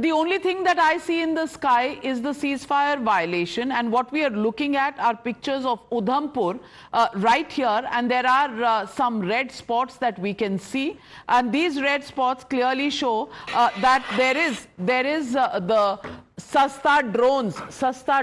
The only thing that I see in the sky is the ceasefire violation, and what we are looking at are pictures of Udhampur right here, and there are some red spots that we can see, and these red spots clearly show that there is the Sasta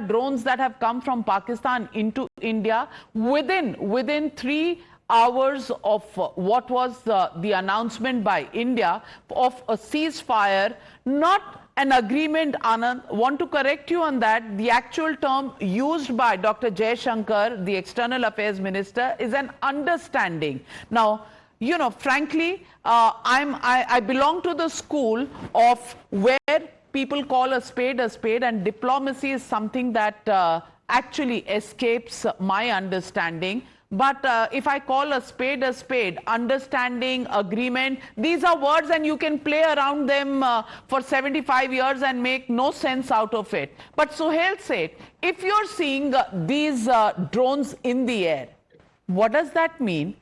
drones that have come from Pakistan into India within 3 hours of what was the announcement by India of a ceasefire, not an agreement. Anand, want to correct you on that. The actual term used by Dr. Jaishankar, the External Affairs Minister, is an understanding. Now, you know, frankly, I belong to the school of where people call a spade, and diplomacy is something that actually escapes my understanding. But if I call a spade, understanding, agreement, these are words and you can play around them for 75 years and make no sense out of it. But Sohail said, if you're seeing these drones in the air, what does that mean?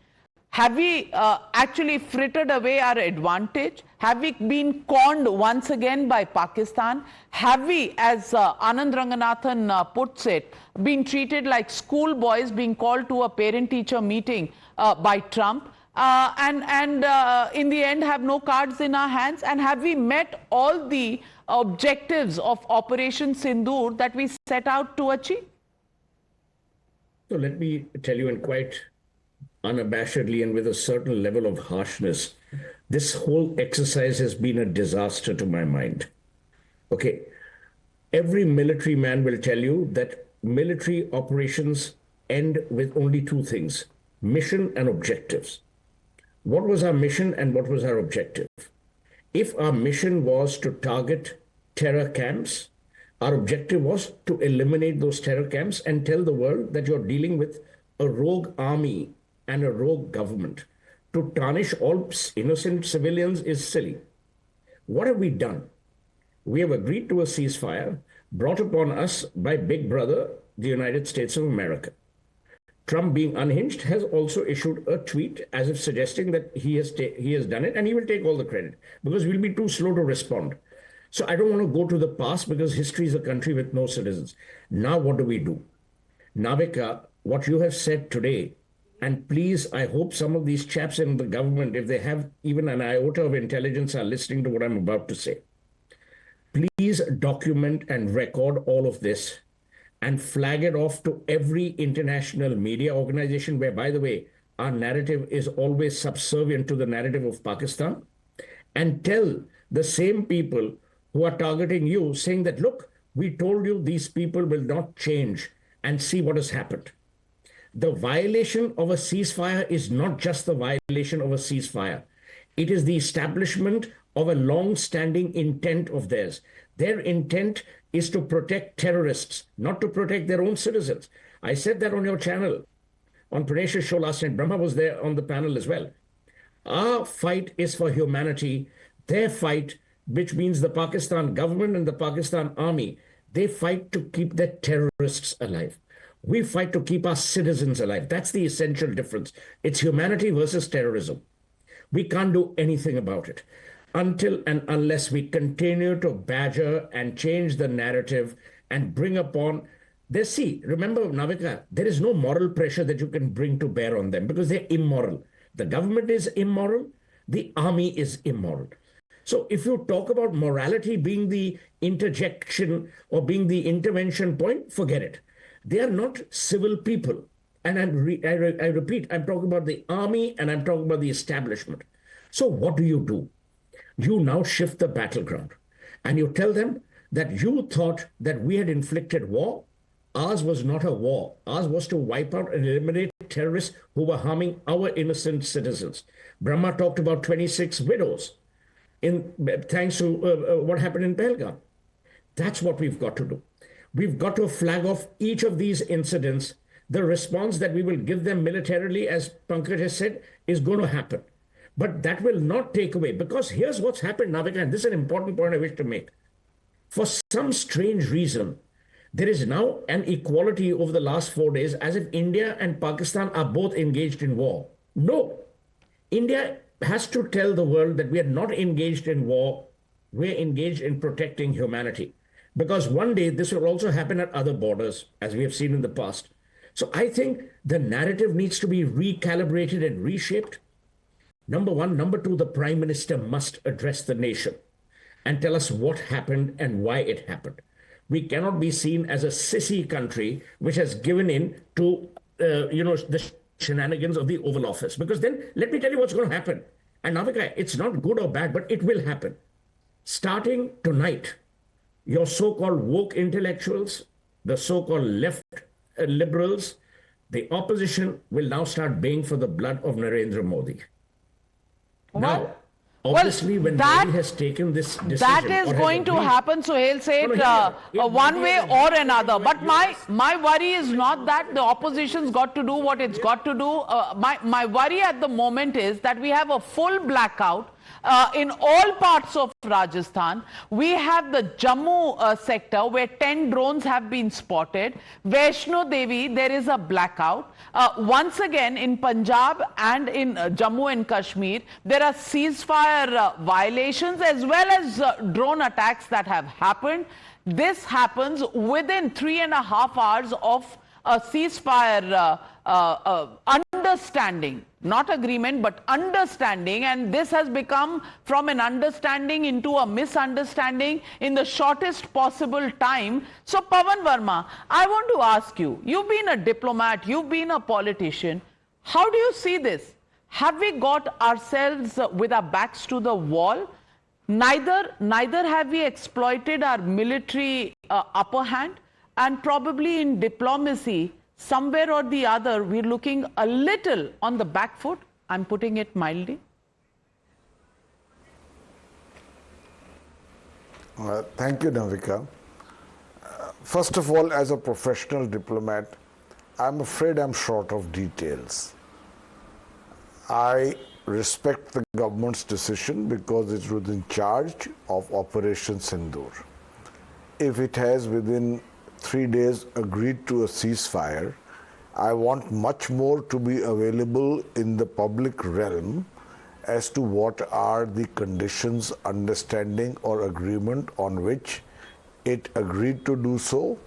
Have we actually frittered away our advantage? Have we been conned once again by Pakistan? Have we, as Anand Ranganathan puts it, been treated like schoolboys being called to a parent-teacher meeting by Trump? And in the end have no cards in our hands? And have we met all the objectives of Operation Sindoor that we set out to achieve? So let me tell you in quite unabashedly and with a certain level of harshness, this whole exercise has been a disaster to my mind. Okay, every military man will tell you that military operations end with only two things: mission and objectives. What was our mission and what was our objective? If our mission was to target terror camps, our objective was to eliminate those terror camps and tell the world that you're dealing with a rogue army and a rogue government. To tarnish all innocent civilians is silly. What have we done? We have agreed to a ceasefire brought upon us by Big Brother, the United States of America. Trump, being unhinged, has also issued a tweet as if suggesting that he has done it and he will take all the credit because we'll be too slow to respond. So I don't want to go to the past because history is a country with no citizens. Now what do? Navika, what you have said today, and please, I hope some of these chaps in the government, if they have even an iota of intelligence, are listening to what I'm about to say. Please document and record all of this and flag it off to every international media organization where, by the way, our narrative is always subservient to the narrative of Pakistan, and tell the same people who are targeting you, saying that, look, we told you these people will not change, and see what has happened. The violation of a ceasefire is not just the violation of a ceasefire. It is the establishment of a long-standing intent of theirs. Their intent is to protect terrorists, not to protect their own citizens. I said that on your channel, on Pranesh's show last night. Brahma was there on the panel as well. Our fight is for humanity. Their fight, which means the Pakistan government and the Pakistan army, they fight to keep their terrorists alive. We fight to keep our citizens alive. That's the essential difference. It's humanity versus terrorism. We can't do anything about it until and unless we continue to badger and change the narrative and bring upon this. See, remember, Navika, there is no moral pressure that you can bring to bear on them because they're immoral. The government is immoral. The army is immoral. So if you talk about morality being the interjection or being the intervention point, forget it. They are not civil people. And I repeat, I'm talking about the army and I'm talking about the establishment. So what do? You now shift the battleground and you tell them that you thought that we had inflicted war. Ours was not a war. Ours was to wipe out and eliminate terrorists who were harming our innocent citizens. Brahma talked about 26 widows thanks to what happened in Pahalgam. That's what we've got to do. We've got to flag off each of these incidents. The response that we will give them militarily, as Pankaj has said, is going to happen. But that will not take away, because here's what's happened, Navika, and this is an important point I wish to make. For some strange reason, there is now an equality over the last 4 days, as if India and Pakistan are both engaged in war. No. India has to tell the world that we are not engaged in war we're engaged in protecting humanity. Because one day this will also happen at other borders, as we have seen in the past. So I think the narrative needs to be recalibrated and reshaped. Number one. Number two, the Prime Minister must address the nation and tell us what happened and why it happened. We cannot be seen as a sissy country which has given in to, the shenanigans of the Oval Office. Because then, let me tell you what's going to happen. And Navika, it's not good or bad, but it will happen. Starting tonight, your so-called woke intellectuals, the so-called left liberals, the opposition will now start baying for the blood of Narendra Modi. Now, obviously, when Modi has taken this decision, that is going to happen, Suhail said, one way or another. But my worry is not that the opposition's got to do what it's got to do. My worry at the moment is that we have a full blackout in all parts of Rajasthan. We have the Jammu sector where 10 drones have been spotted. Vaishno Devi, there is a blackout. Once again, in Punjab and in Jammu and Kashmir, there are ceasefire violations as well as drone attacks that have happened. This happens within 3.5 hours of a ceasefire understanding, not agreement, but understanding. And this has become from an understanding into a misunderstanding in the shortest possible time. So, Pawan Verma, I want to ask you, you've been a diplomat, you've been a politician. How do you see this? Have we got ourselves with our backs to the wall? Neither have we exploited our military upper hand, and probably in diplomacy, somewhere or the other, we're looking a little on the back foot. I'm putting it mildly. Thank you, Navika. First of all, as a professional diplomat, I'm afraid I'm short of details. I respect the government's decision because it was in charge of Operation Sindoor. If it has within 3 days agreed to a ceasefire, I want much more to be available in the public realm as to what are the conditions, understanding or agreement on which it agreed to do so,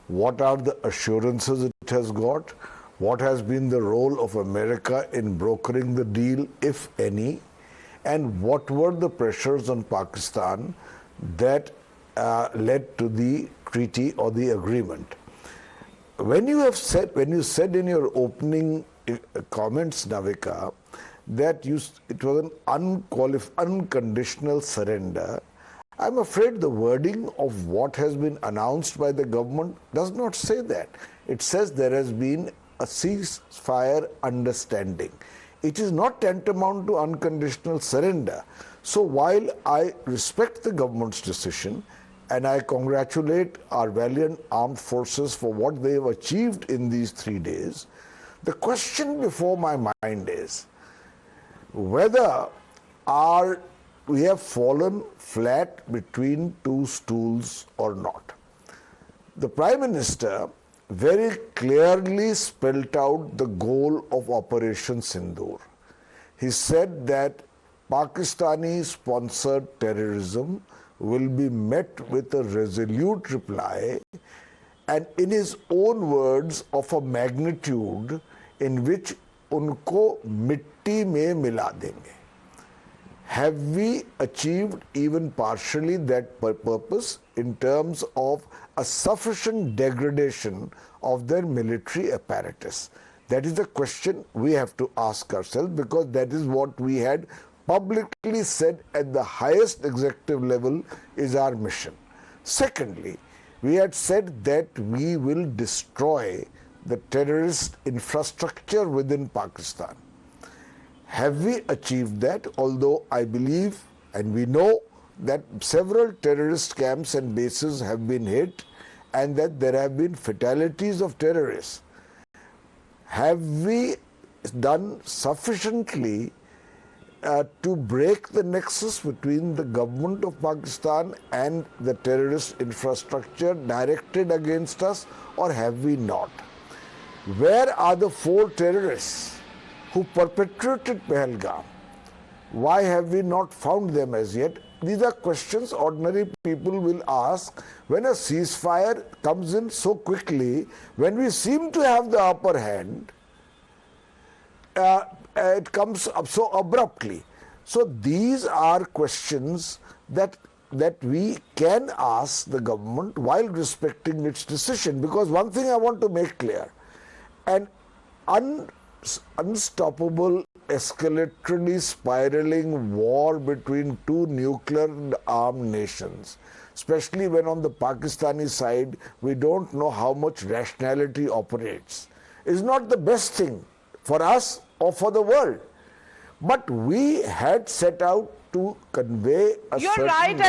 what are the assurances it has got, what has been the role of America in brokering the deal, if any, and what were the pressures on Pakistan that led to the treaty or the agreement. When you said in your opening comments, Navika, that it was an unconditional surrender, I'm afraid the wording of what has been announced by the government does not say that. It says there has been a ceasefire understanding. It is not tantamount to unconditional surrender. So while I respect the government's decision, and I congratulate our valiant armed forces for what they have achieved in these 3 days, the question before my mind is whether we have fallen flat between two stools or not. The Prime Minister very clearly spelled out the goal of Operation Sindoor. He said that Pakistani-sponsored terrorism will be met with a resolute reply, and in his own words, of a magnitude in which unko mitti mein mila denge. Have we achieved even partially that purpose in terms of a sufficient degradation of their military apparatus? That is the question we have to ask ourselves, because that is what we had publicly said at the highest executive level is our mission. Secondly, we had said that we will destroy the terrorist infrastructure within Pakistan. Have we achieved that? Although I believe and we know that several terrorist camps and bases have been hit and that there have been fatalities of terrorists. Have we done sufficiently to break the nexus between the government of Pakistan and the terrorist infrastructure directed against us, or have we not? Where are the 4 terrorists who perpetrated Pahalgam? Why have we not found them as yet? these are questions ordinary people will ask when a ceasefire comes in so quickly, when we seem to have the upper hand, it comes up so abruptly. So these are questions that we can ask the government while respecting its decision. Because one thing I want to make clear, an unstoppable, escalatorily spiraling war between two nuclear armed nations, especially when on the Pakistani side we don't know how much rationality operates, is not the best thing for us or for the world. But we had set out to convey a You're certain right, and